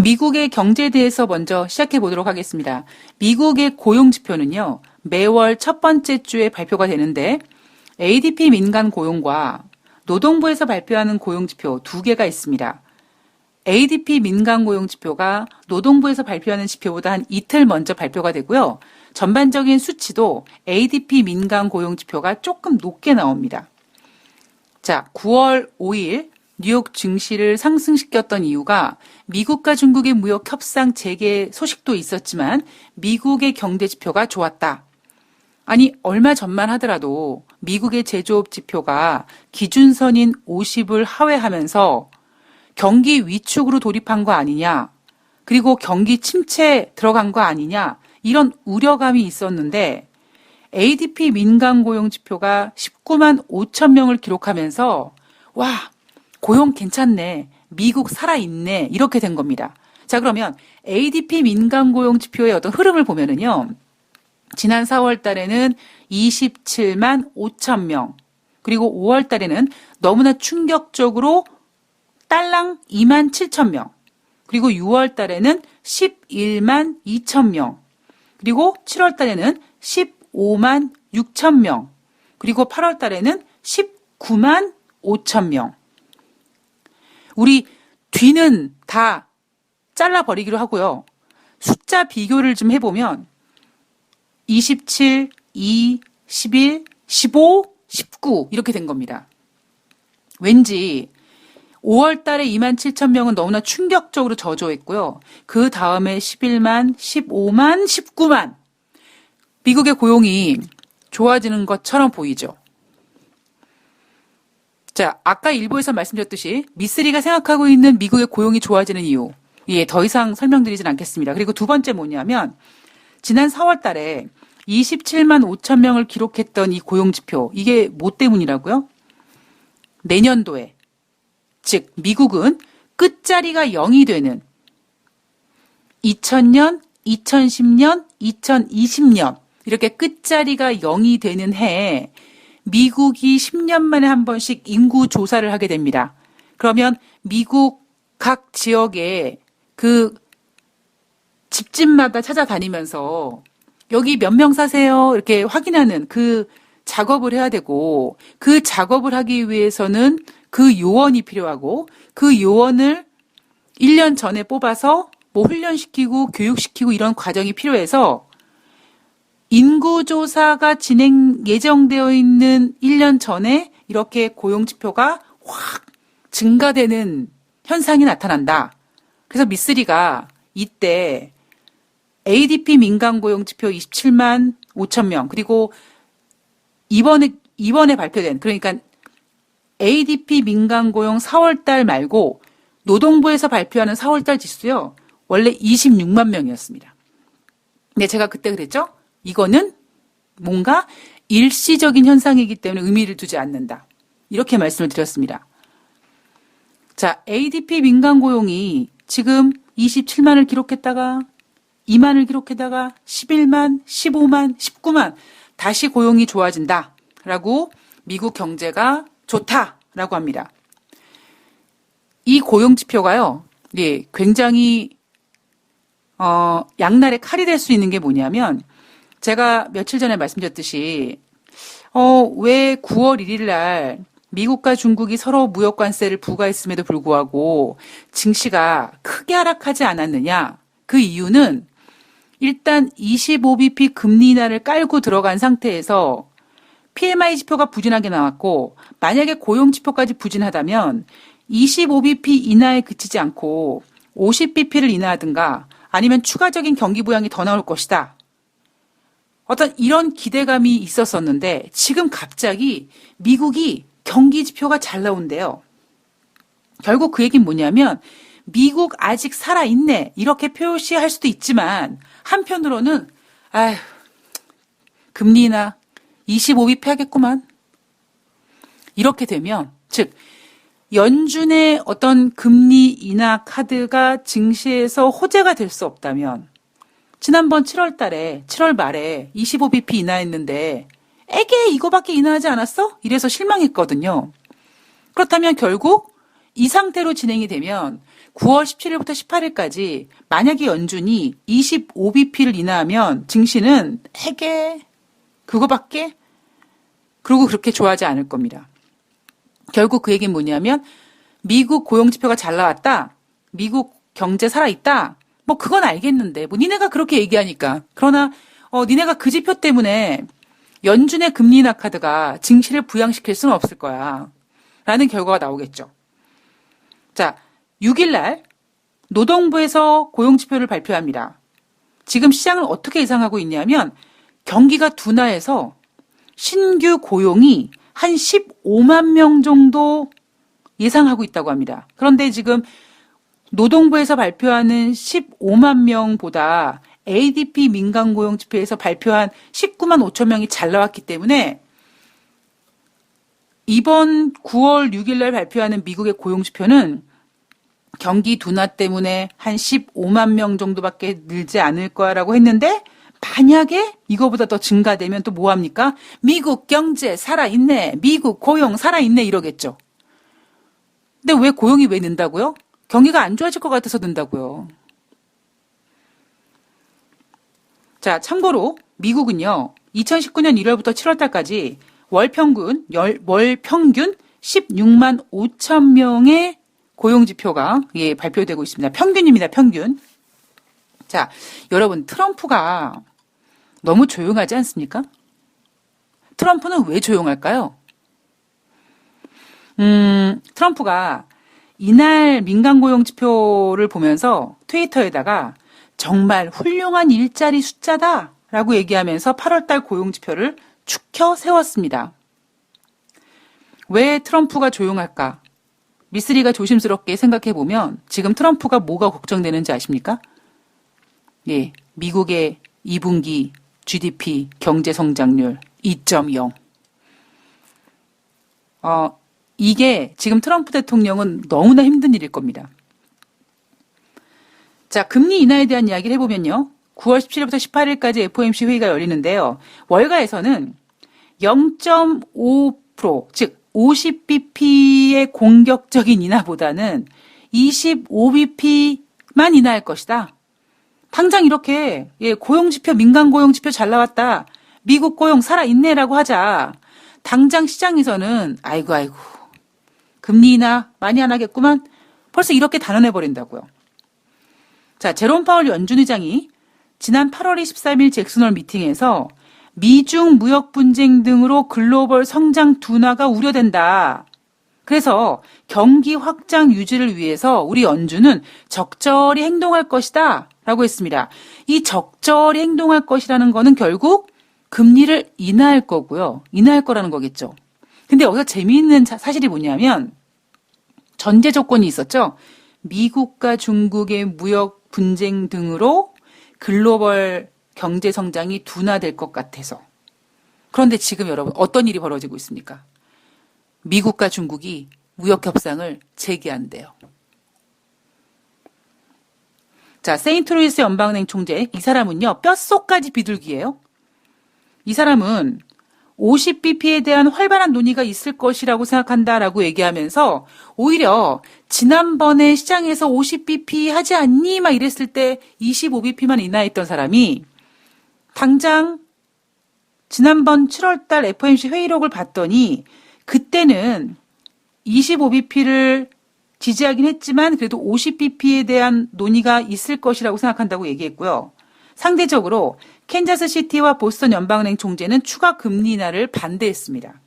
미국의 경제에 대해서 먼저 시작해 보도록 하겠습니다. 미국의 고용지표는요, 매월 첫 번째 주에 발표가 되는데 ADP 민간 고용과 노동부에서 발표하는 고용지표 두 개가 있습니다. ADP 민간 고용지표가 노동부에서 발표하는 지표보다 한 이틀 먼저 발표가 되고요. 전반적인 수치도 ADP 민간 고용지표가 조금 높게 나옵니다. 자, 9월 5일 뉴욕 증시를 상승시켰던 이유가 미국과 중국의 무역 협상 재개 소식도 있었지만 미국의 경제 지표가 좋았다. 아니, 얼마 전만 하더라도 미국의 제조업 지표가 기준선인 50을 하회하면서 경기 위축으로 돌입한 거 아니냐, 그리고 경기 침체 들어간 거 아니냐, 이런 우려감이 있었는데 ADP 민간 고용 지표가 19만 5천 명을 기록하면서 와, 고용 괜찮네, 미국 살아있네, 이렇게 된 겁니다. 자, 그러면 ADP 민간 고용 지표의 어떤 흐름을 보면은요, 지난 4월 달에는 27만 5천 명, 그리고 5월 달에는 너무나 충격적으로 딸랑 2만 7천 명, 그리고 6월 달에는 11만 2천 명, 그리고 7월 달에는 15만 6천 명, 그리고 8월 달에는 19만 5천 명. 우리 뒤는 다 잘라버리기로 하고요. 숫자 비교를 좀 해보면 27, 2, 11, 15, 19 이렇게 된 겁니다. 왠지 5월 달에 2만 7천 명은 너무나 충격적으로 저조했고요. 그 다음에 11만, 15만, 19만. 미국의 고용이 좋아지는 것처럼 보이죠. 자, 아까 일부에서 말씀드렸듯이 미쓰리가 생각하고 있는 미국의 고용이 좋아지는 이유. 예, 더 이상 설명드리진 않겠습니다. 그리고 두 번째 뭐냐면 지난 4월 달에 27만 5천 명을 기록했던 이 고용지표. 이게 뭐 때문이라고요? 내년도에. 즉 미국은 끝자리가 0이 되는 2000년, 2010년, 2020년 이렇게 끝자리가 0이 되는 해에 미국이 10년 만에 한 번씩 인구 조사를 하게 됩니다. 그러면 미국 각 지역에 그 집집마다 찾아다니면서 여기 몇 명 사세요? 이렇게 확인하는 그 작업을 해야 되고 그 작업을 하기 위해서는 그 요원이 필요하고 그 요원을 1년 전에 뽑아서 뭐 훈련시키고 교육시키고 이런 과정이 필요해서 인구조사가 예정되어 있는 1년 전에 이렇게 고용지표가 확 증가되는 현상이 나타난다. 그래서 미쓰리가 이때 ADP 민간 고용지표 27만 5천 명 그리고 이번에 발표된 그러니까 ADP 민간 고용 4월달 말고 노동부에서 발표하는 4월달 지수요. 원래 26만 명이었습니다. 근데 제가 그때 그랬죠? 이거는 뭔가 일시적인 현상이기 때문에 의미를 두지 않는다. 이렇게 말씀을 드렸습니다. 자, ADP 민간 고용이 지금 27만을 기록했다가 2만을 기록했다가 11만, 15만, 19만 다시 고용이 좋아진다라고 미국 경제가 좋다라고 합니다. 이 고용지표가요, 예, 굉장히 양날의 칼이 될 수 있는 게 뭐냐면 제가 며칠 전에 말씀드렸듯이 왜 9월 1일 날 미국과 중국이 서로 무역 관세를 부과했음에도 불구하고 증시가 크게 하락하지 않았느냐? 그 이유는 일단 25bp 금리 인하를 깔고 들어간 상태에서 PMI 지표가 부진하게 나왔고 만약에 고용 지표까지 부진하다면 25bp 인하에 그치지 않고 50bp를 인하하든가 아니면 추가적인 경기 부양이 더 나올 것이다. 어떤 이런 기대감이 있었었는데 지금 갑자기 미국이 경기 지표가 잘 나온대요. 결국 그 얘기는 뭐냐면 미국 아직 살아있네 이렇게 표시할 수도 있지만 한편으로는 아휴 금리 인하 25bp 하겠구만. 이렇게 되면 즉 연준의 어떤 금리 인하 카드가 증시에서 호재가 될 수 없다면 지난번 7월 말에 25bp 인하했는데 에게 이거밖에 인하하지 않았어? 이래서 실망했거든요. 그렇다면 결국 이 상태로 진행이 되면 9월 17일부터 18일까지 만약에 연준이 25bp를 인하하면 증시는 해게 그거밖에 그리고 그렇게 좋아하지 않을 겁니다. 결국 그 얘기는 뭐냐면 미국 고용지표가 잘 나왔다. 미국 경제 살아있다. 뭐 그건 알겠는데 뭐 니네가 그렇게 얘기하니까. 그러나 니네가 그 지표 때문에 연준의 금리 인하 카드가 증시를 부양시킬 수는 없을 거야. 라는 결과가 나오겠죠. 자, 6일 날 노동부에서 고용지표를 발표합니다. 지금 시장을 어떻게 예상하고 있냐면 경기가 둔화해서 신규 고용이 한 15만 명 정도 예상하고 있다고 합니다. 그런데 지금 노동부에서 발표하는 15만 명보다 ADP 민간 고용 지표에서 발표한 19만 5천 명이 잘 나왔기 때문에 이번 9월 6일 날 발표하는 미국의 고용 지표는 경기 둔화 때문에 한 15만 명 정도밖에 늘지 않을 거라고 했는데 만약에 이거보다 더 증가되면 또 뭐합니까? 미국 경제 살아있네. 미국 고용 살아있네 이러겠죠. 근데 왜 고용이 왜 는다고요? 경기가 안 좋아질 것 같아서 는다고요. 자, 참고로 미국은요. 2019년 1월부터 7월달까지 월 평균 16만 5천 명의 고용지표가 발표되고 있습니다. 평균입니다. 평균. 자, 여러분 트럼프가 너무 조용하지 않습니까? 트럼프는 왜 조용할까요? 트럼프가 이날 민간 고용 지표를 보면서 트위터에다가 정말 훌륭한 일자리 숫자다라고 얘기하면서 8월달 고용 지표를 축혀 세웠습니다. 왜 트럼프가 조용할까? 미쓰리가 조심스럽게 생각해 보면 지금 트럼프가 뭐가 걱정되는지 아십니까? 예, 미국의 2분기 GDP 경제 성장률 2.0. 이게 지금 트럼프 대통령은 너무나 힘든 일일 겁니다. 자, 금리 인하에 대한 이야기를 해보면요. 9월 17일부터 18일까지 FOMC 회의가 열리는데요. 월가에서는 0.5%, 즉 50bp의 공격적인 인하보다는 25bp만 인하할 것이다. 당장 이렇게 고용지표, 민간 고용지표 잘 나왔다. 미국 고용 살아있네라고 하자. 당장 시장에서는 아이고 금리 인하 많이 안 하겠구만. 벌써 이렇게 단언해버린다고요. 자, 제롬 파월 연준 의장이 지난 8월 23일 잭슨홀 미팅에서 미중 무역 분쟁 등으로 글로벌 성장 둔화가 우려된다. 그래서 경기 확장 유지를 위해서 우리 연준은 적절히 행동할 것이다. 라고 했습니다. 이 적절히 행동할 것이라는 거는 결국 금리를 인하할 거고요. 인하할 거라는 거겠죠. 근데 여기서 재미있는 사실이 뭐냐면 전제 조건이 있었죠. 미국과 중국의 무역 분쟁 등으로 글로벌 경제 성장이 둔화될 것 같아서. 그런데 지금 여러분 어떤 일이 벌어지고 있습니까? 미국과 중국이 무역 협상을 재개한대요. 자, 세인트루이스 연방은행 총재 이 사람은요. 뼛속까지 비둘기예요. 이 사람은 50bp에 대한 활발한 논의가 있을 것이라고 생각한다라고 얘기하면서 오히려 지난번에 시장에서 50bp 하지 않니? 막 이랬을 때 25bp만 인하했던 사람이 당장 지난번 7월달 FOMC 회의록을 봤더니 그때는 25bp를 지지하긴 했지만 그래도 50bp에 대한 논의가 있을 것이라고 생각한다고 얘기했고요. 상대적으로 캔자스시티와 보스턴 연방은행 총재는 추가 금리 인하를 반대했습니다.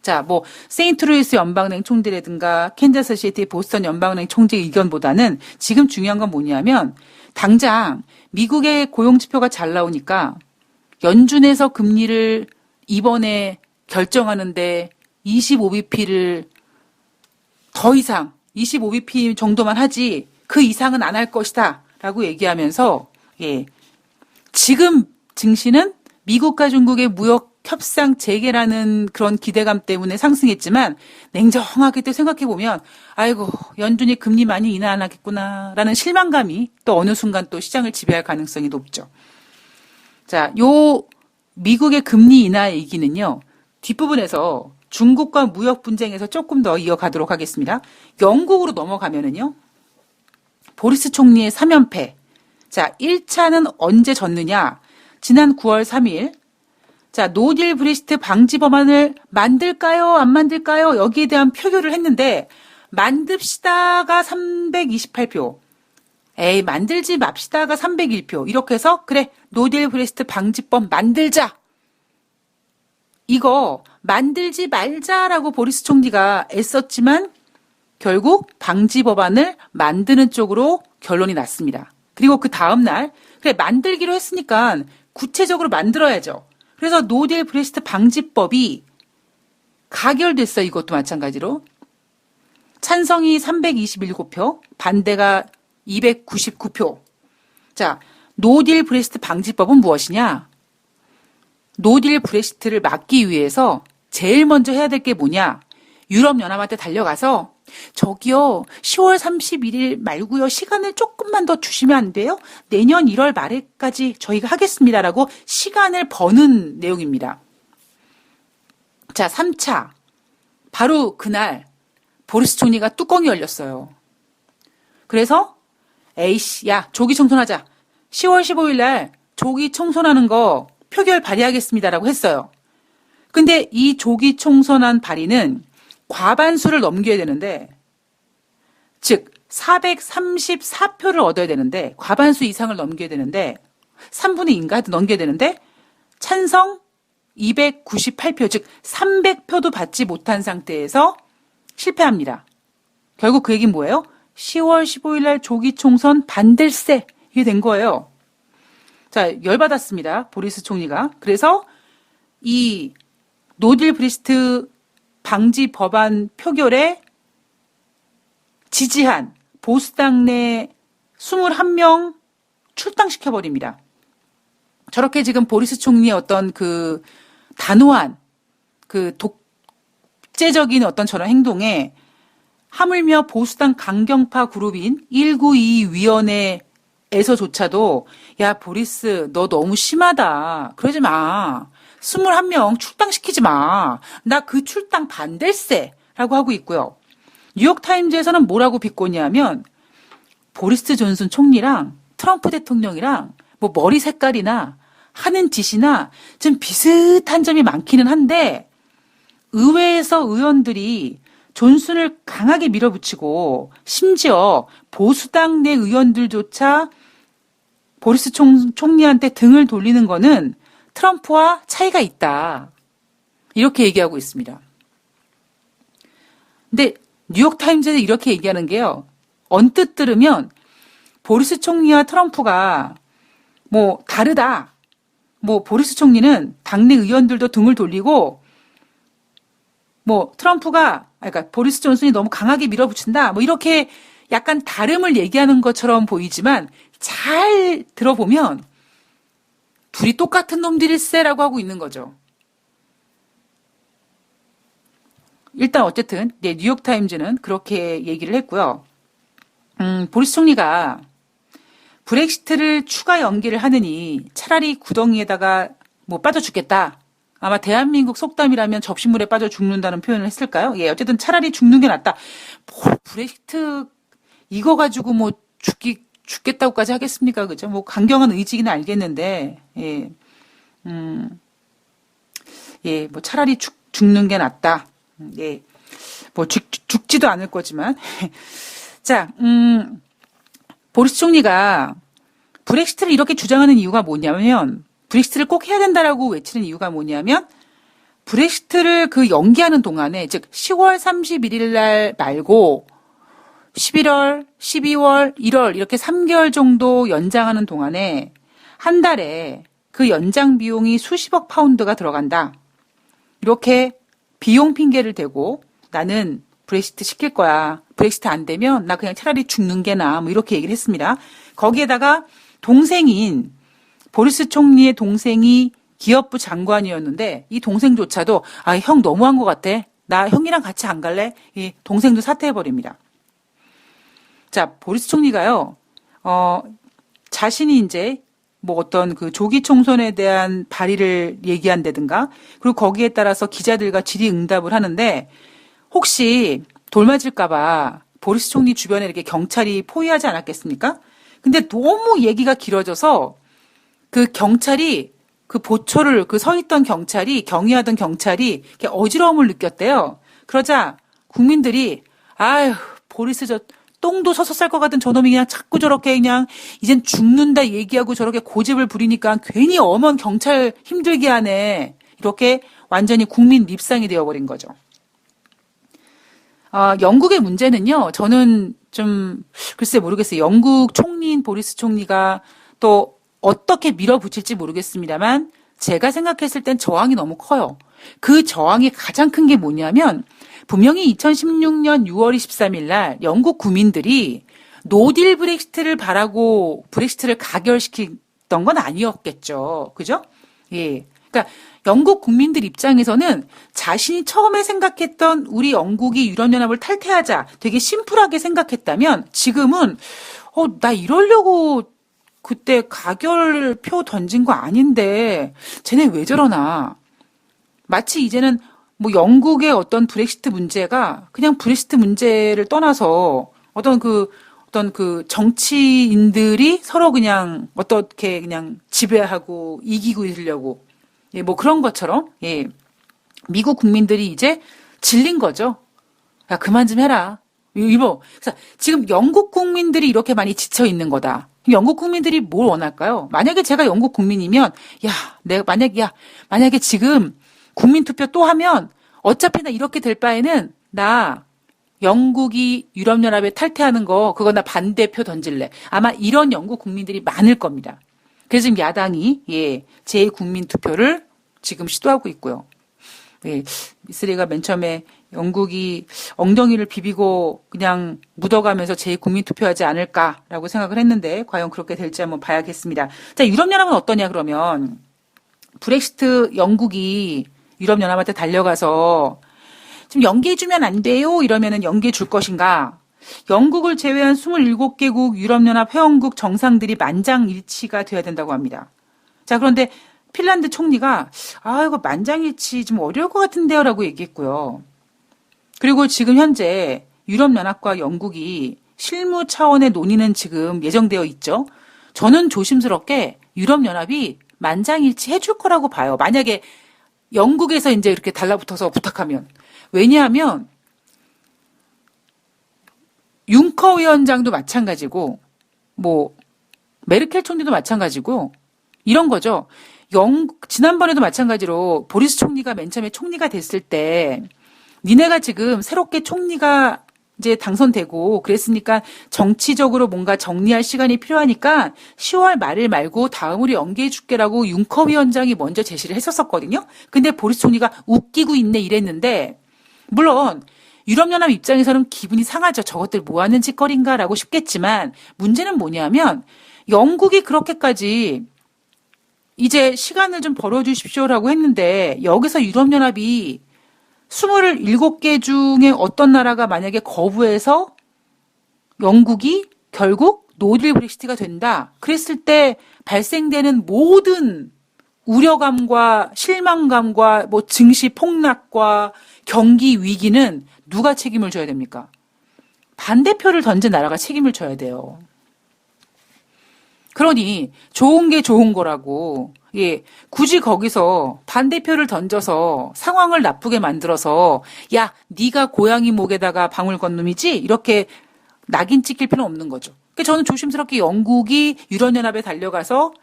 자, 세인트루이스 연방은행 총재라든가 캔자스시티, 보스턴 연방은행 총재 의견보다는 지금 중요한 건 뭐냐면 당장 미국의 고용지표가 잘 나오니까 연준에서 금리를 이번에 결정하는데 25bp를 더 이상 25bp 정도만 하지 그 이상은 안 할 것이다 라고 얘기하면서 지금 증시는 미국과 중국의 무역 협상 재개라는 그런 기대감 때문에 상승했지만 냉정하게 또 생각해보면 아이고 연준이 금리 많이 인하 안 하겠구나 라는 실망감이 또 어느 순간 또 시장을 지배할 가능성이 높죠. 자, 요 미국의 금리 인하 얘기는요. 뒷부분에서 중국과 무역 분쟁에서 조금 더 이어가도록 하겠습니다. 영국으로 넘어가면은요. 보리스 총리의 3연패. 자, 1차는 언제 졌느냐? 지난 9월 3일. 자, 노딜 브렉시트 방지 법안을 만들까요? 안 만들까요? 여기에 대한 표결을 했는데 만듭시다가 328표. 에이, 만들지 맙시다가 301표. 이렇게 해서 그래, 노딜 브렉시트 방지법 만들자. 이거 만들지 말자라고 보리스 총리가 애썼지만 결국 방지 법안을 만드는 쪽으로 결론이 났습니다. 그리고 그 다음날 그래, 만들기로 했으니까 구체적으로 만들어야죠. 그래서 노딜 브렉시트 방지법이 가결됐어요. 이것도 마찬가지로. 찬성이 327표, 반대가 299표. 자, 노딜 브렉시트 방지법은 무엇이냐? 노딜 브렉시트를 막기 위해서 제일 먼저 해야 될 게 뭐냐? 유럽연합한테 달려가서 저기요, 10월 31일 말고요, 시간을 조금만 더 주시면 안 돼요? 내년 1월 말에까지 저희가 하겠습니다라고 시간을 버는 내용입니다. 자, 3차. 바로 그날 보리스 총리가 뚜껑이 열렸어요. 그래서 에이씨, 야, 조기 청손하자. 10월 15일 날 조기 청손하는 거 표결 발의하겠습니다라고 했어요. 근데 이 조기 청손안 발의는 과반수를 넘겨야 되는데, 즉 434표를 얻어야 되는데, 과반수 이상을 넘겨야 되는데, 3분의 2인가 하여튼 넘겨야 되는데, 찬성 298표, 즉 300표도 받지 못한 상태에서 실패합니다. 결국 그 얘기는 뭐예요? 10월 15일 날 조기 총선 반댈세, 이게 된 거예요. 자, 열받았습니다. 보리스 총리가. 그래서 이 노딜 브렉시트 방지 법안 표결에 지지한 보수당 내 21명 출당시켜버립니다. 저렇게 지금 보리스 총리의 어떤 그 단호한 그 독재적인 어떤 저런 행동에 하물며 보수당 강경파 그룹인 192 위원회에서조차도 야, 보리스 너 너무 심하다. 그러지 마. 21명 출당시키지 마. 나 그 출당 반댈세 라고 하고 있고요. 뉴욕타임즈에서는 뭐라고 비꼬냐면 보리스 존슨 총리랑 트럼프 대통령이랑 뭐 머리 색깔이나 하는 짓이나 좀 비슷한 점이 많기는 한데 의회에서 의원들이 존슨을 강하게 밀어붙이고 심지어 보수당 내 의원들조차 보리스 총리한테 등을 돌리는 거는 트럼프와 차이가 있다. 이렇게 얘기하고 있습니다. 근데 뉴욕타임즈에서 이렇게 얘기하는 게요. 언뜻 들으면 보리스 총리와 트럼프가 뭐 다르다. 뭐 보리스 총리는 당내 의원들도 등을 돌리고 뭐 트럼프가 그러니까 보리스 존슨이 너무 강하게 밀어붙인다. 뭐 이렇게 약간 다름을 얘기하는 것처럼 보이지만 잘 들어보면 둘이 똑같은 놈들일세라고 하고 있는 거죠. 일단 어쨌든 뉴욕타임즈는 그렇게 얘기를 했고요. 보리스 총리가 브렉시트를 추가 연기를 하느니 차라리 구덩이에다가 뭐 빠져 죽겠다. 아마 대한민국 속담이라면 접시물에 빠져 죽는다는 표현을 했을까요? 예, 어쨌든 차라리 죽는 게 낫다. 뭐 브렉시트 이거 가지고 뭐 죽겠다고까지 하겠습니까? 그죠? 뭐 강경한 의지는 알겠는데, 예, 예, 뭐 차라리 죽는 게 낫다. 예, 뭐 죽지도 않을 거지만, 자, 보리스 총리가 브렉시트를 이렇게 주장하는 이유가 뭐냐면, 브렉시트를 꼭 해야 된다라고 외치는 이유가 뭐냐면, 브렉시트를 그 연기하는 동안에, 즉 10월 31일 날 말고 11월, 12월, 1월 이렇게 3개월 정도 연장하는 동안에 한 달에 그 연장 비용이 수십억 파운드가 들어간다. 이렇게 비용 핑계를 대고 나는 브렉시트 시킬 거야. 브렉시트 안 되면 나 그냥 차라리 죽는 게 나아. 뭐 이렇게 얘기를 했습니다. 거기에다가 동생인 보리스 총리의 동생이 기업부 장관이었는데 이 동생조차도 아, 형 너무한 것 같아. 나 형이랑 같이 안 갈래? 이 동생도 사퇴해버립니다. 자, 보리스 총리가요, 자신이 이제 뭐 어떤 그 조기 총선에 대한 발의를 얘기한다든가, 그리고 거기에 따라서 기자들과 질의응답을 하는데, 혹시 돌 맞을까봐 보리스 총리 주변에 이렇게 경찰이 포위하지 않았겠습니까? 근데 너무 얘기가 길어져서 그 경찰이 그 보초를 그 서 있던 경찰이 경위하던 경찰이 이렇게 어지러움을 느꼈대요. 그러자 국민들이 아유 보리스 저 똥도 서서 쌀 것 같은 저놈이 그냥 자꾸 저렇게 그냥 이젠 죽는다 얘기하고 저렇게 고집을 부리니까 괜히 엄한 경찰 힘들게 하네. 이렇게 완전히 국민 립상이 되어버린 거죠. 영국의 문제는요. 저는 좀 글쎄 모르겠어요. 영국 총리인 보리스 총리가 또 어떻게 밀어붙일지 모르겠습니다만 제가 생각했을 땐 저항이 너무 커요. 그 저항이 가장 큰 게 뭐냐면 분명히 2016년 6월 23일 날 영국 국민들이 노딜 브렉시트를 바라고 브렉시트를 가결시켰던 건 아니었겠죠. 그죠? 예. 그러니까 영국 국민들 입장에서는 자신이 처음에 생각했던 우리 영국이 유럽연합을 탈퇴하자 되게 심플하게 생각했다면 지금은 나 이러려고 그때 가결표 던진 거 아닌데 쟤네 왜 저러나. 마치 이제는 뭐 영국의 어떤 브렉시트 문제가 그냥 브렉시트 문제를 떠나서 어떤 그 정치인들이 서로 그냥 어떻게 그냥 지배하고 이기고 있으려고 예, 뭐 그런 것처럼 예, 미국 국민들이 이제 질린 거죠. 야 그만 좀 해라. 이거 그래서 지금 영국 국민들이 이렇게 많이 지쳐 있는 거다. 영국 국민들이 뭘 원할까요? 만약에 제가 영국 국민이면 만약에 지금 국민 투표 또 하면 어차피 나 이렇게 될 바에는 나 영국이 유럽연합에 탈퇴하는 거 그거 나 반대표 던질래. 아마 이런 영국 국민들이 많을 겁니다. 그래서 지금 야당이 제 국민 투표를 지금 시도하고 있고요. 예, 미쓰리가 맨 처음에 영국이 엉덩이를 비비고 그냥 묻어가면서 제 국민 투표하지 않을까라고 생각을 했는데 과연 그렇게 될지 한번 봐야겠습니다. 자, 유럽연합은 어떠냐 그러면 브렉시트 영국이 유럽연합한테 달려가서 지금 연기해주면 안 돼요 이러면은 연기해 줄 것인가? 영국을 제외한 27개국 유럽연합 회원국 정상들이 만장일치가 돼야 된다고 합니다. 자, 그런데 핀란드 총리가 이거 만장일치 좀 어려울 것 같은데요 라고 얘기했고요. 그리고 지금 현재 유럽연합과 영국이 실무 차원의 논의는 지금 예정되어 있죠. 저는 조심스럽게 유럽연합이 만장일치 해줄 거라고 봐요. 만약에 영국에서 이제 이렇게 달라붙어서 부탁하면. 왜냐하면 융커 위원장도 마찬가지고 뭐 메르켈 총리도 마찬가지고 이런 거죠. 지난번에도 마찬가지로 보리스 총리가 맨 처음에 총리가 됐을 때 니네가 지금 새롭게 총리가 이제 당선되고 그랬으니까 정치적으로 뭔가 정리할 시간이 필요하니까 10월 말일 말고 다음으로 연기해 줄게라고 융커 위원장이 먼저 제시를 했었거든요. 근데 보리스 총리가 웃기고 있네 이랬는데 물론 유럽연합 입장에서는 기분이 상하죠. 저것들 뭐 하는 짓거리인가라고 싶겠지만 문제는 뭐냐면 영국이 그렇게까지 이제 시간을 좀 벌어주십시오라고 했는데 여기서 유럽연합이 27개 중에 어떤 나라가 만약에 거부해서 영국이 결국 노딜 브렉시트가 된다. 그랬을 때 발생되는 모든 우려감과 실망감과 뭐 증시 폭락과 경기 위기는 누가 책임을 져야 됩니까? 반대표를 던진 나라가 책임을 져야 돼요. 그러니 좋은 게 좋은 거라고 굳이 거기서 반대표를 던져서 상황을 나쁘게 만들어서 야 네가 고양이 목에다가 방울 건 놈이지 이렇게 낙인 찍힐 필요는 없는 거죠. 그러니까 저는 조심스럽게 영국이 유럽연합에 달려가서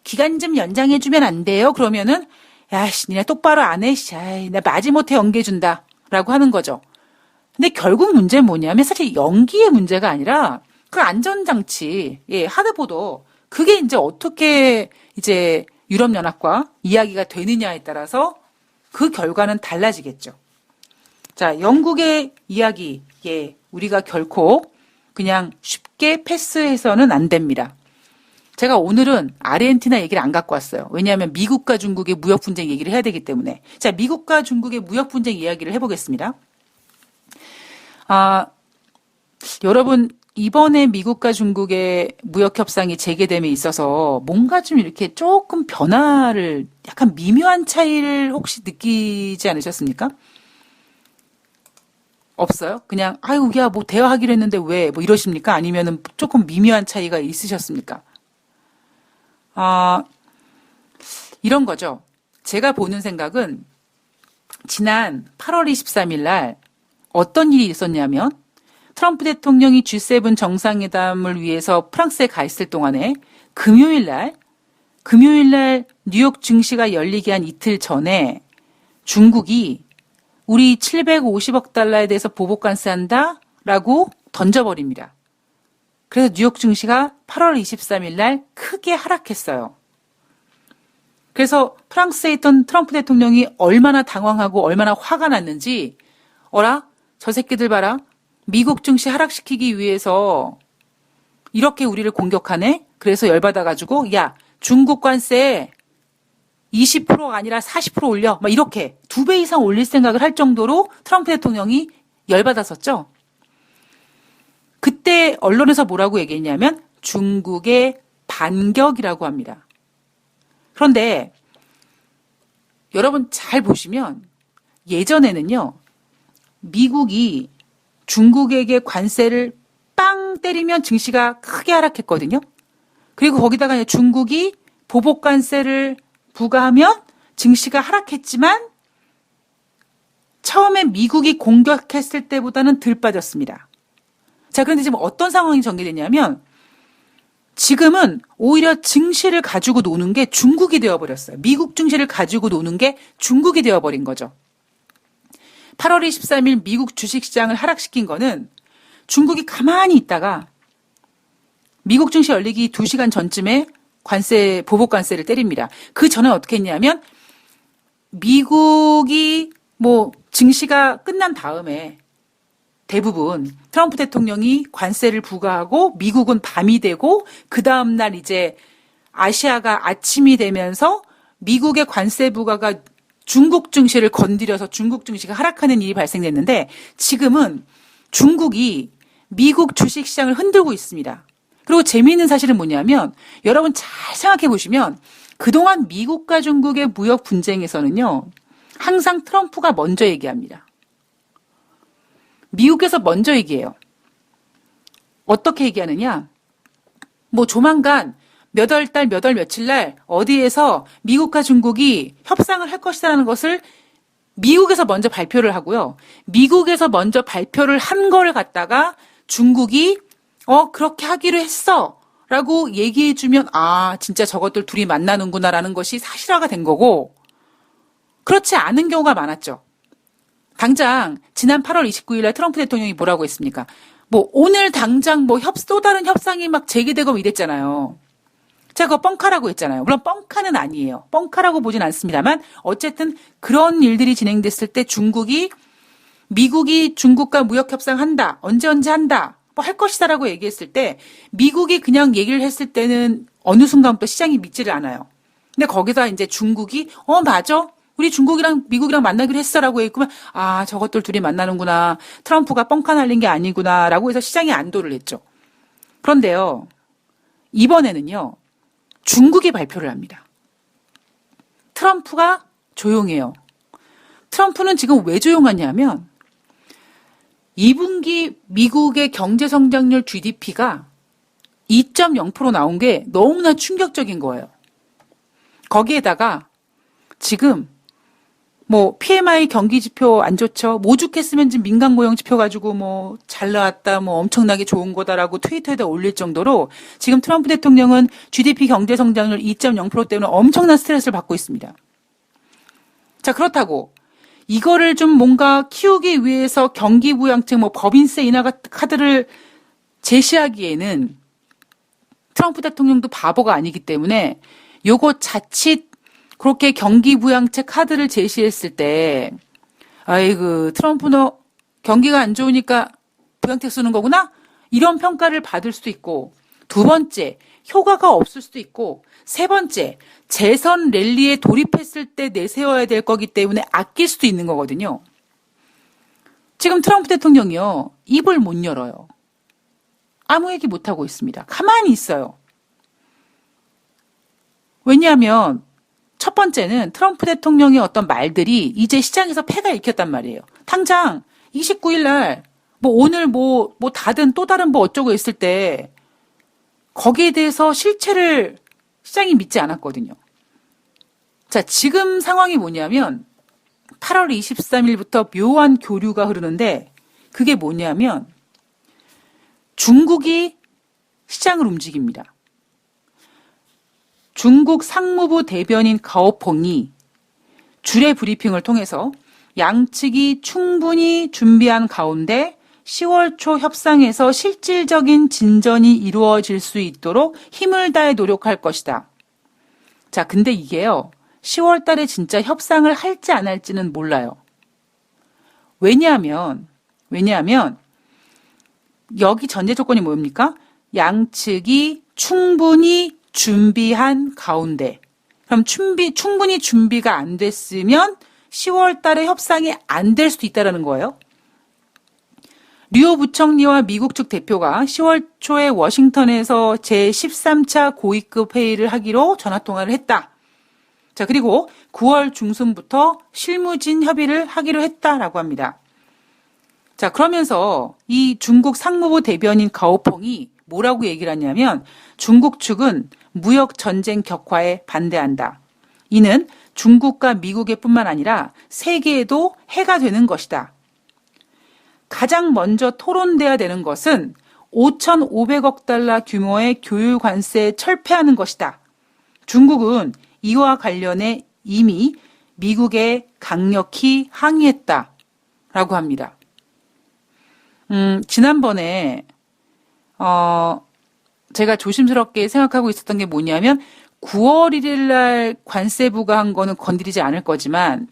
기간 좀 연장해주면 안 돼요? 그러면은 야씨 니네 똑바로 안 해? 나 마지못해 연기해준다 라고 하는 거죠. 근데 결국 문제는 뭐냐면 사실 연기의 문제가 아니라 그 안전장치 하드보더 그게 이제 어떻게 이제 유럽연합과 이야기가 되느냐에 따라서 그 결과는 달라지겠죠. 자, 영국의 이야기, 우리가 결코 그냥 쉽게 패스해서는 안 됩니다. 제가 오늘은 아르헨티나 얘기를 안 갖고 왔어요. 왜냐하면 미국과 중국의 무역분쟁 얘기를 해야 되기 때문에. 자, 미국과 중국의 무역분쟁 이야기를 해보겠습니다. 여러분, 이번에 미국과 중국의 무역협상이 재개됨에 있어서 뭔가 좀 이렇게 조금 변화를, 약간 미묘한 차이를 혹시 느끼지 않으셨습니까? 없어요? 그냥 아유 야 뭐 대화하기로 했는데 왜 뭐 이러십니까? 아니면은 조금 미묘한 차이가 있으셨습니까? 아, 이런 거죠. 제가 보는 생각은 지난 8월 23일 날 어떤 일이 있었냐면 트럼프 대통령이 G7 정상회담을 위해서 프랑스에 가 있을 동안에 금요일 날 뉴욕 증시가 열리기 한 이틀 전에 중국이 우리 750억 달러에 대해서 보복관세한다? 라고 던져버립니다. 그래서 뉴욕 증시가 8월 23일 날 크게 하락했어요. 그래서 프랑스에 있던 트럼프 대통령이 얼마나 당황하고 얼마나 화가 났는지 어라? 저 새끼들 봐라. 미국 증시 하락시키기 위해서 이렇게 우리를 공격하네? 그래서 열받아가지고 야 중국 관세 20%가 아니라 40% 올려. 막 이렇게 2배 이상 올릴 생각을 할 정도로 트럼프 대통령이 열받았었죠. 그때 언론에서 뭐라고 얘기했냐면 중국의 반격이라고 합니다. 그런데 여러분 잘 보시면 예전에는요. 미국이 중국에게 관세를 빵 때리면 증시가 크게 하락했거든요. 그리고 거기다가 중국이 보복 관세를 부과하면 증시가 하락했지만 처음에 미국이 공격했을 때보다는 덜 빠졌습니다. 자, 그런데 지금 어떤 상황이 전개되냐면 지금은 오히려 증시를 가지고 노는 게 중국이 되어버렸어요. 미국 증시를 가지고 노는 게 중국이 되어버린 거죠. 8월 23일 미국 주식시장을 하락시킨 거는 중국이 가만히 있다가 미국 증시 열리기 2시간 전쯤에 보복 관세를 때립니다. 그 전에 어떻게 했냐면 미국이 증시가 끝난 다음에 대부분 트럼프 대통령이 관세를 부과하고 미국은 밤이 되고 그 다음날 이제 아시아가 아침이 되면서 미국의 관세 부과가 중국 증시를 건드려서 중국 증시가 하락하는 일이 발생됐는데 지금은 중국이 미국 주식시장을 흔들고 있습니다. 그리고 재미있는 사실은 뭐냐면 여러분 잘 생각해 보시면 그동안 미국과 중국의 무역 분쟁에서는요. 항상 트럼프가 먼저 얘기합니다. 미국에서 먼저 얘기해요. 어떻게 얘기하느냐? 조만간 몇 월 달, 몇 월 며칠 날 어디에서 미국과 중국이 협상을 할 것이라는 것을 미국에서 먼저 발표를 하고요. 미국에서 먼저 발표를 한 거를 갖다가 중국이 그렇게 하기로 했어. 라고 얘기해주면 진짜 저것들 둘이 만나는구나라는 것이 사실화가 된 거고 그렇지 않은 경우가 많았죠. 당장 지난 8월 29일 날 트럼프 대통령이 뭐라고 했습니까? 오늘 당장 또 다른 협상이 막 제기되고 이랬잖아요. 제가 그거 뻥카라고 했잖아요. 물론 뻥카는 아니에요. 뻥카라고 보진 않습니다만 어쨌든 그런 일들이 진행됐을 때 미국이 중국과 무역 협상한다. 언제 한다. 할 것이다라고 얘기했을 때 미국이 그냥 얘기를 했을 때는 어느 순간부터 시장이 믿지를 않아요. 근데 거기서 이제 중국이 맞아. 우리 중국이랑 미국이랑 만나기로 했어라고 얘기하면 저것들 둘이 만나는구나. 트럼프가 뻥카 날린 게 아니구나라고 해서 시장이 안도를 했죠. 그런데요. 이번에는요. 중국이 발표를 합니다. 트럼프가 조용해요. 트럼프는 지금 왜 조용하냐면 2분기 미국의 경제성장률 GDP가 2.0% 나온 게 너무나 충격적인 거예요. 거기에다가 지금 PMI 경기 지표 안 좋죠. 오죽했으면 지금 민간 고용 지표 가지고 잘 나왔다, 엄청나게 좋은 거다라고 트위터에다 올릴 정도로 지금 트럼프 대통령은 GDP 경제 성장률 2.0% 때문에 엄청난 스트레스를 받고 있습니다. 자, 그렇다고 이거를 좀 뭔가 키우기 위해서 경기 부양책, 법인세 인하 카드를 제시하기에는 트럼프 대통령도 바보가 아니기 때문에 요거 자칫 그렇게 경기 부양책 카드를 제시했을 때 아이고 트럼프 너 경기가 안 좋으니까 부양책 쓰는 거구나? 이런 평가를 받을 수도 있고 두 번째 효과가 없을 수도 있고 세 번째 재선 랠리에 돌입했을 때 내세워야 될 거기 때문에 아낄 수도 있는 거거든요. 지금 트럼프 대통령이요. 입을 못 열어요. 아무 얘기 못하고 있습니다. 가만히 있어요. 왜냐하면 첫 번째는 트럼프 대통령의 어떤 말들이 이제 시장에서 패가 읽혔단 말이에요. 당장 29일 날, 오늘 다른 또 다른 어쩌고 했을 때, 거기에 대해서 실체를 시장이 믿지 않았거든요. 자, 지금 상황이 뭐냐면, 8월 23일부터 묘한 교류가 흐르는데, 그게 뭐냐면, 중국이 시장을 움직입니다. 중국 상무부 대변인 가오펑이 주례 브리핑을 통해서 양측이 충분히 준비한 가운데 10월 초 협상에서 실질적인 진전이 이루어질 수 있도록 힘을 다해 노력할 것이다. 자, 근데 이게요, 10월 달에 진짜 협상을 할지 안 할지는 몰라요. 왜냐하면 여기 전제 조건이 뭡니까? 양측이 충분히 준비한 가운데. 그럼 충분히 준비가 안 됐으면 10월 달에 협상이 안 될 수도 있다는 거예요. 류호 부총리와 미국 측 대표가 10월 초에 워싱턴에서 제13차 고위급 회의를 하기로 전화통화를 했다. 자, 그리고 9월 중순부터 실무진 협의를 하기로 했다라고 합니다. 자, 그러면서 이 중국 상무부 대변인 가오펑이 뭐라고 얘기를 하냐면 중국 측은 무역 전쟁 격화에 반대한다. 이는 중국과 미국에 뿐만 아니라 세계에도 해가 되는 것이다. 가장 먼저 토론돼야 되는 것은 5,500억 달러 규모의 교유 관세 철폐하는 것이다. 중국은 이와 관련해 이미 미국에 강력히 항의했다라고 합니다. 지난번에 제가 조심스럽게 생각하고 있었던 게 뭐냐면 9월 1일 날 관세 부과한 거는 건드리지 않을 거지만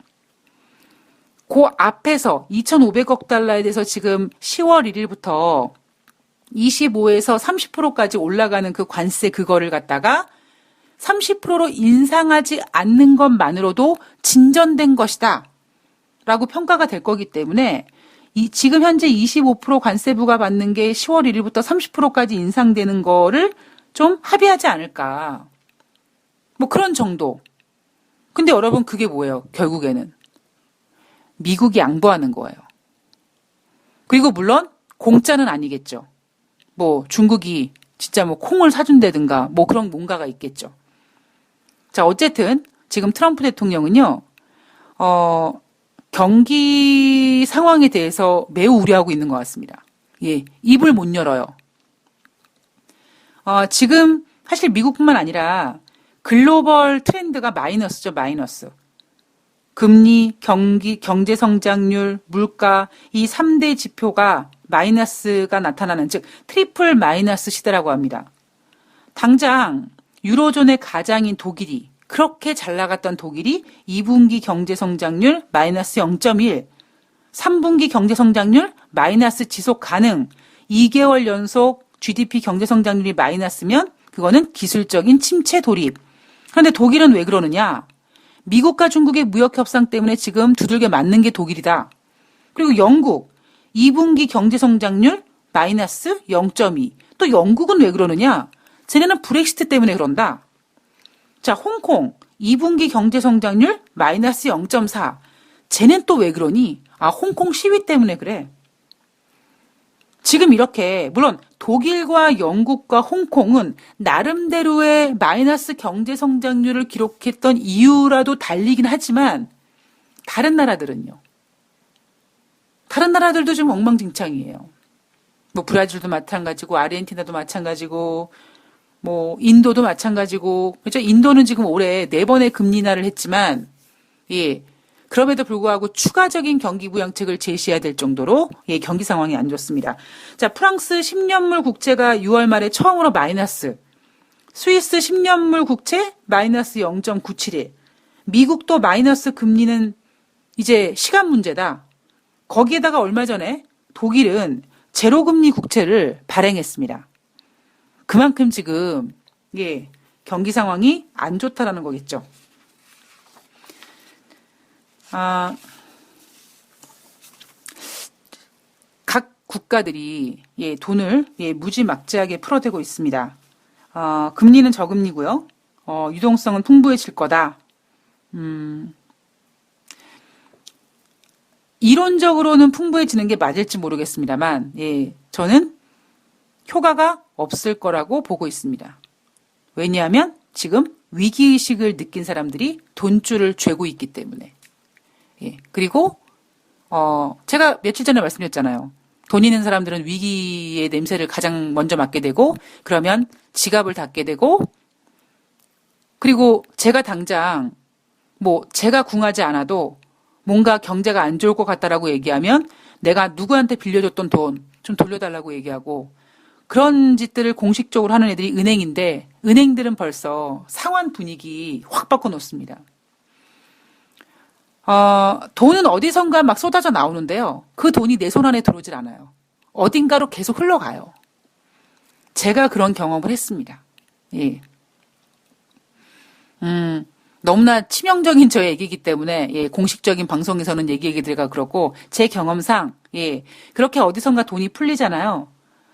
그 앞에서 2,500억 달러에 대해서 지금 10월 1일부터 25에서 30%까지 올라가는 그 관세 그거를 갖다가 30%로 인상하지 않는 것만으로도 진전된 것이다 라고 평가가 될 거기 때문에 지금 현재 25% 관세 부과받는 게 10월 1일부터 30%까지 인상되는 거를 좀 합의하지 않을까. 그런 정도. 근데 여러분 그게 뭐예요? 결국에는. 미국이 양보하는 거예요. 그리고 물론 공짜는 아니겠죠. 중국이 진짜 콩을 사준다든가 그런 뭔가가 있겠죠. 자, 어쨌든 지금 트럼프 대통령은요. 경기 상황에 대해서 매우 우려하고 있는 것 같습니다. 예, 입을 못 열어요. 지금 사실 미국뿐만 아니라 글로벌 트렌드가 마이너스죠, 마이너스. 금리, 경제 성장률, 물가 이 3대 지표가 마이너스가 나타나는 즉 트리플 마이너스 시대라고 합니다. 당장 유로존의 가장인 독일이 그렇게 잘 나갔던 독일이 2분기 경제 성장률 마이너스 0.1, 3분기 경제 성장률 마이너스 지속 가능, 2개월 연속 GDP 경제 성장률이 마이너스면 그거는 기술적인 침체 돌입. 그런데 독일은 왜 그러느냐? 미국과 중국의 무역 협상 때문에 지금 두들겨 맞는 게 독일이다. 그리고 영국 2분기 경제 성장률 마이너스 0.2. 또 영국은 왜 그러느냐? 쟤네는 브렉시트 때문에 그런다. 자, 홍콩 2분기 경제 성장률 마이너스 0.4. 쟤는 또 왜 그러니? 홍콩 시위 때문에 그래. 지금 이렇게 물론 독일과 영국과 홍콩은 나름대로의 마이너스 경제 성장률을 기록했던 이유라도 달리긴 하지만 다른 나라들은요. 다른 나라들도 지금 엉망진창이에요. 브라질도 마찬가지고 아르헨티나도 마찬가지고 인도도 마찬가지고 그렇죠? 인도는 지금 올해 4번의 금리 인하를 했지만 예. 그럼에도 불구하고 추가적인 경기 부양책을 제시해야 될 정도로 예, 경기 상황이 안 좋습니다. 자, 프랑스 10년물 국채가 6월 말에 처음으로 마이너스. 스위스 10년물 국채 마이너스 0.971. 미국도 마이너스 금리는 이제 시간 문제다. 거기에다가 얼마 전에 독일은 제로금리 국채를 발행했습니다. 그만큼 지금 예, 경기 상황이 안 좋다라는 거겠죠. 각 국가들이 예, 돈을 예, 무지막지하게 풀어대고 있습니다. 금리는 저금리고요. 유동성은 풍부해질 거다. 이론적으로는 풍부해지는 게 맞을지 모르겠습니다만, 예, 저는 효과가 없을 거라고 보고 있습니다. 왜냐하면 지금 위기의식을 느낀 사람들이 돈줄을 죄고 있기 때문에. 예, 그리고, 제가 며칠 전에 말씀드렸잖아요. 돈 있는 사람들은 위기의 냄새를 가장 먼저 맡게 되고, 그러면 지갑을 닫게 되고, 그리고 제가 당장, 제가 궁하지 않아도 뭔가 경제가 안 좋을 것 같다라고 얘기하면 내가 누구한테 빌려줬던 돈 좀 돌려달라고 얘기하고, 그런 짓들을 공식적으로 하는 애들이 은행인데, 은행들은 벌써 상환 분위기 확 바꿔놓습니다. 돈은 어디선가 막 쏟아져 나오는데요. 그 돈이 내 손 안에 들어오질 않아요. 어딘가로 계속 흘러가요. 제가 그런 경험을 했습니다. 예. 너무나 치명적인 저의 얘기이기 때문에, 예, 공식적인 방송에서는 얘기하기가 그렇고, 제 경험상, 예, 그렇게 어디선가 돈이 풀리잖아요.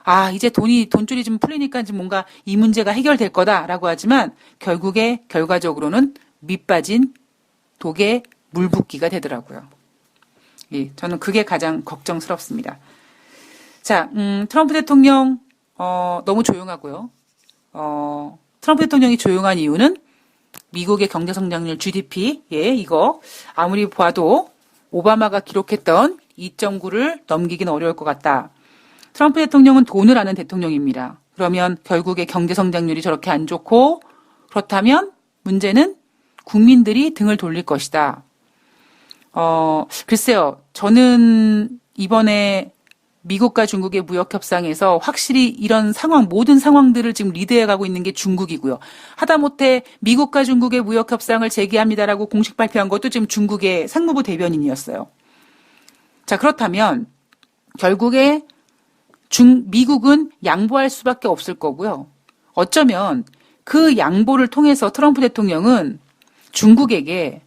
아, 이제 돈줄이 좀 풀리니까 지금 뭔가 이 문제가 해결될 거다라고 하지만, 결과적으로는 밑빠진 독에 물 붓기가 되더라고요. 예, 저는 그게 가장 걱정스럽습니다. 자, 트럼프 대통령, 너무 조용하고요. 트럼프 대통령이 조용한 이유는 미국의 경제 성장률 GDP, 예, 이거 아무리 봐도 오바마가 기록했던 2.9를 넘기기는 어려울 것 같다. 트럼프 대통령은 돈을 아는 대통령입니다. 그러면 결국에 경제 성장률이 저렇게 안 좋고, 그렇다면 문제는 국민들이 등을 돌릴 것이다. 글쎄요. 저는 이번에 미국과 중국의 무역 협상에서 확실히 이런 상황, 모든 상황들을 지금 리드해가고 있는 게 중국이고요. 하다못해 미국과 중국의 무역 협상을 재개합니다라고 공식 발표한 것도 지금 중국의 상무부 대변인이었어요. 자, 그렇다면 결국에 미국은 양보할 수밖에 없을 거고요. 어쩌면 그 양보를 통해서 트럼프 대통령은 중국에게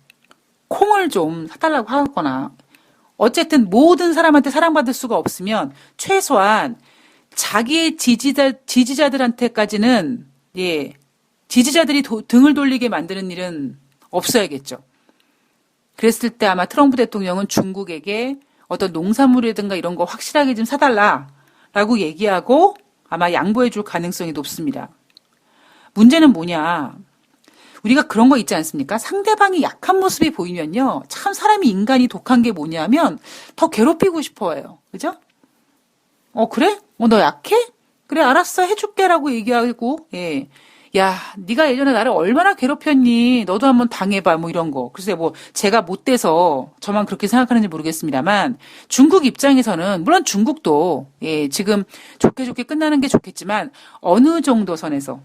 콩을 좀 사달라고 하거나, 어쨌든 모든 사람한테 사랑받을 수가 없으면 최소한 자기의 지지자들한테까지는, 예, 지지자들이 등을 돌리게 만드는 일은 없어야겠죠. 그랬을 때 아마 트럼프 대통령은 중국에게 어떤 농산물이라든가 이런 거 확실하게 좀 사달라라고 얘기하고 아마 양보해 줄 가능성이 높습니다. 문제는 뭐냐? 우리가 그런 거 있지 않습니까? 상대방이 약한 모습이 보이면요. 참 사람이 인간이 독한 게 뭐냐면 더 괴롭히고 싶어 해요. 그죠? 그래? 너 약해? 그래, 알았어. 해줄게라고 얘기하고, 예. 야, 네가 예전에 나를 얼마나 괴롭혔니? 너도 한번 당해봐. 이런 거. 글쎄 제가 못돼서 저만 그렇게 생각하는지 모르겠습니다만 중국 입장에서는 물론 중국도, 예, 지금 좋게 끝나는 게 좋겠지만 어느 정도 선에서,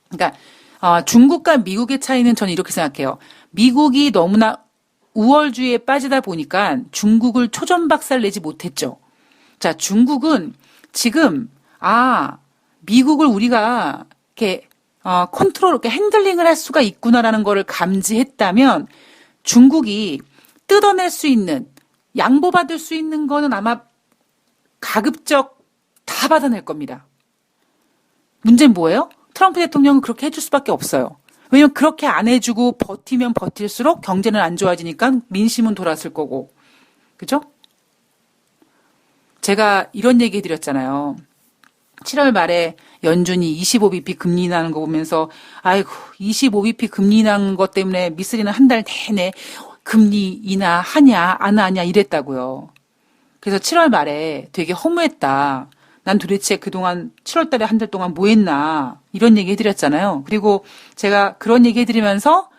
그러니까 중국과 미국의 차이는 저는 이렇게 생각해요. 미국이 너무나 우월주의에 빠지다 보니까 중국을 초전박살내지 못했죠. 자, 중국은 지금 미국을 우리가 이렇게 이렇게 핸들링을 할 수가 있구나라는 거를 감지했다면 중국이 뜯어낼 수 있는, 양보받을 수 있는 거는 아마 가급적 다 받아낼 겁니다. 문제는 뭐예요? 트럼프 대통령은 그렇게 해줄 수밖에 없어요. 왜냐면 그렇게 안 해주고 버티면 버틸수록 경제는 안 좋아지니까 민심은 돌았을 거고. 그죠? 제가 이런 얘기 해드렸잖아요. 7월 말에 연준이 25bp 금리 나는 거 보면서 아이고 25bp 금리 나는 것 때문에 미쓰리는 한 달 내내 금리 인하 하냐 안 하냐 이랬다고요. 그래서 7월 말에 되게 허무했다. 난 도대체 그동안 7월 달에 한 달 동안 뭐 했나 이런 얘기 해드렸잖아요. 그리고 제가 그런 얘기 해드리면서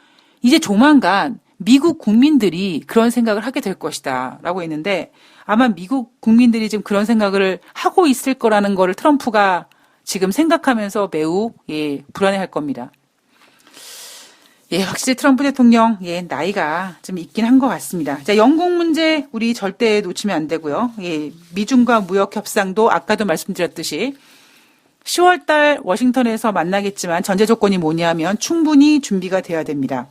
이제 조만간 미국 국민들이 그런 생각을 하게 될 것이다 라고 했는데 아마 미국 국민들이 지금 그런 생각을 하고 있을 거라는 거를 트럼프가 지금 생각하면서 매우, 예, 불안해할 겁니다. 예, 확실히 트럼프 대통령, 예, 나이가 좀 있긴 한 것 같습니다. 자, 영국 문제 우리 절대 놓치면 안 되고요. 예, 미중과 무역 협상도 아까도 말씀드렸듯이 10월 달 워싱턴에서 만나겠지만 전제 조건이 뭐냐면 충분히 준비가 돼야 됩니다.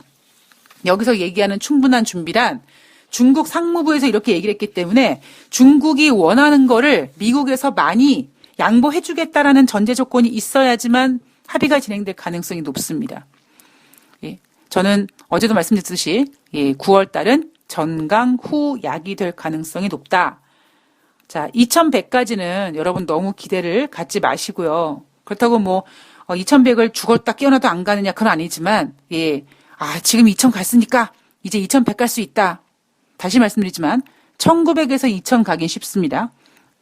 여기서 얘기하는 충분한 준비란 중국 상무부에서 이렇게 얘기를 했기 때문에 중국이 원하는 거를 미국에서 많이 양보해 주겠다라는 전제 조건이 있어야지만 합의가 진행될 가능성이 높습니다. 예, 저는 어제도 말씀드렸듯이 9월 달은 전강 후 약이 될 가능성이 높다. 자, 2100까지는 여러분 너무 기대를 갖지 마시고요. 그렇다고 뭐 2100을 죽었다 깨어나도 안 가느냐 그건 아니지만 예, 지금 2000 갔으니까 이제 2100 갈 수 있다. 다시 말씀드리지만 1900에서 2000 가긴 쉽습니다.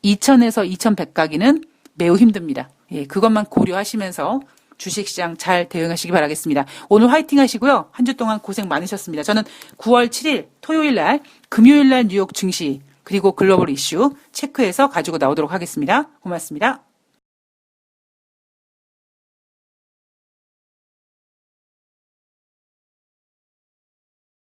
2000에서 2100 가기는 매우 힘듭니다. 예, 그것만 고려하시면서 주식시장 잘 대응하시기 바라겠습니다. 오늘 화이팅 하시고요. 한 주 동안 고생 많으셨습니다. 저는 9월 7일 토요일 날, 금요일 날 뉴욕 증시 그리고 글로벌 이슈 체크해서 가지고 나오도록 하겠습니다. 고맙습니다.